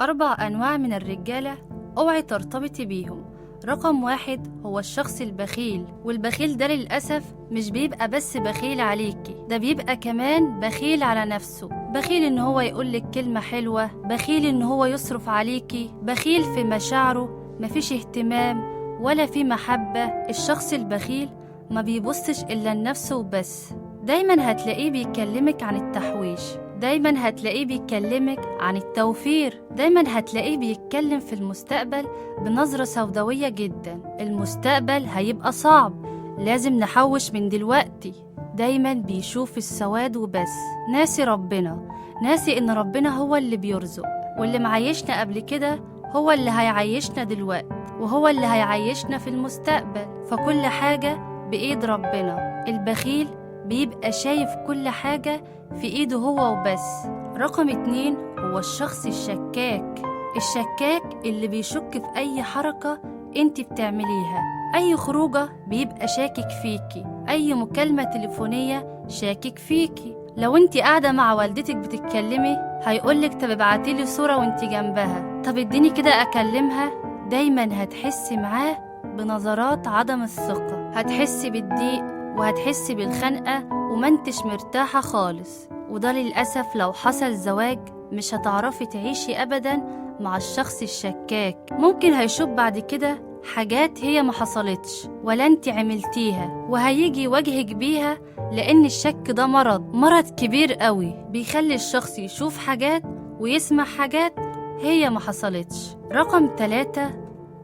4 أنواع من الرجالة اوعي ترتبطي بيهم. رقم 1 هو الشخص البخيل، والبخيل ده للأسف مش بيبقى بس بخيل عليكي، ده بيبقى كمان بخيل على نفسه، بخيل ان هو يقولك كلمة حلوة، بخيل ان هو يصرف عليكي، بخيل في مشاعره، مفيش اهتمام ولا في محبة. الشخص البخيل ما بيبصش إلا لنفسه وبس، دايما هتلاقيه بيكلمك عن التحويش، دايما هتلاقيه بيكلمك عن التوفير، دايما هتلاقيه بيتكلم في المستقبل بنظرة سوداوية جدا. المستقبل هيبقى صعب، لازم نحوش من دلوقتي. دايما بيشوف السواد وبس، ناسي ربنا، ناسي ان ربنا هو اللي بيرزق، واللي معيشنا قبل كده هو اللي هيعيشنا دلوقتي، وهو اللي هيعيشنا في المستقبل، فكل حاجة بإيد ربنا. البخيل بيبقى شايف كل حاجة في إيده هو وبس. رقم 2 هو الشخص الشكاك، الشكاك اللي بيشك في أي حركة انت بتعمليها، أي خروجة بيبقى شاكك فيكي، أي مكالمة تليفونية شاكك فيكي. لو انت قاعدة مع والدتك بتتكلمي هيقولك طب ابعتيلي صورة وانت جنبها، طب اديني كده أكلمها. دايما هتحسي معاه بنظرات عدم الثقة، هتحسي بالضيق وهتحسي بالخنقة وما انتش مرتاحة خالص. وده للأسف لو حصل زواج مش هتعرفي تعيشي أبدا مع الشخص الشكاك. ممكن هيشوف بعد كده حاجات هي ما حصلتش ولا انت عملتيها، وهيجي يواجهك بيها، لأن الشك ده مرض كبير قوي، بيخلي الشخص يشوف حاجات ويسمع حاجات هي ما حصلتش. رقم 3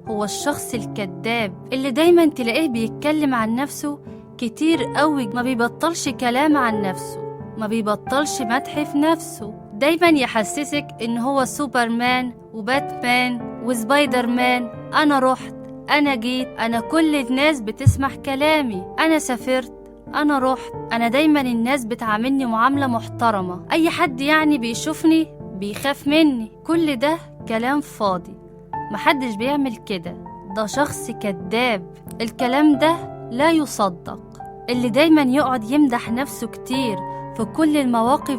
هو الشخص الكذاب، اللي دايما تلاقيه بيتكلم عن نفسه كتير قوي، ما بيبطلش كلام عن نفسه، ما بيبطلش مدح في نفسه، دايما يحسسك ان هو سوبرمان وباتمان وسبايدر مان. انا رحت، انا جيت، انا كل الناس بتسمع كلامي، انا سافرت، انا رحت، انا دايما الناس بتعاملني معاملة محترمة، اي حد يعني بيشوفني بيخاف مني. كل ده كلام فاضي، محدش بيعمل كده، ده شخص كذاب، الكلام ده لا يصدق. اللي دايما يقعد يمدح نفسه كتير في كل المواقف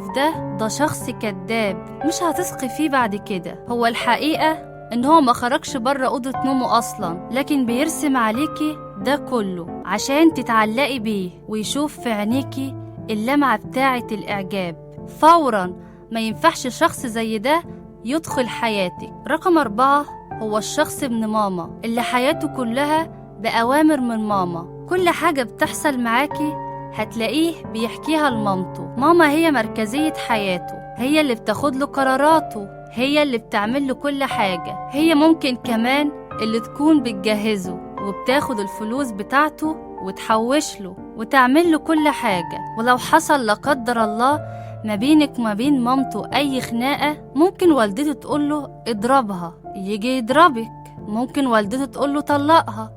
ده شخص كذاب، مش هتثقي فيه بعد كده. هو الحقيقة ان هو ما خرجش بره أوضة نومه اصلا، لكن بيرسم عليكي ده كله عشان تتعلقي بيه ويشوف في عينيكي اللمعة بتاعة الإعجاب فورا. ما ينفعش شخص زي ده يدخل حياتك. رقم 4 هو الشخص ابن ماما، اللي حياته كلها بأوامر من ماما، كل حاجة بتحصل معاكي هتلاقيه بيحكيها لمامته، ماما هي مركزية حياته، هي اللي بتاخد له قراراته، هي اللي بتعمل له كل حاجة، هي ممكن كمان اللي تكون بتجهزه وبتاخد الفلوس بتاعته وتحوش له وتعمل له كل حاجة. ولو حصل لا قدر الله ما بينك وما بين مامته أي خناقة، ممكن والدته تقوله اضربها يجي يضربك، ممكن والدته تقوله طلقها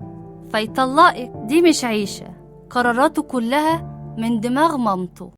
فيطلقك. دي مش عيشة، قراراته كلها من دماغ مامته.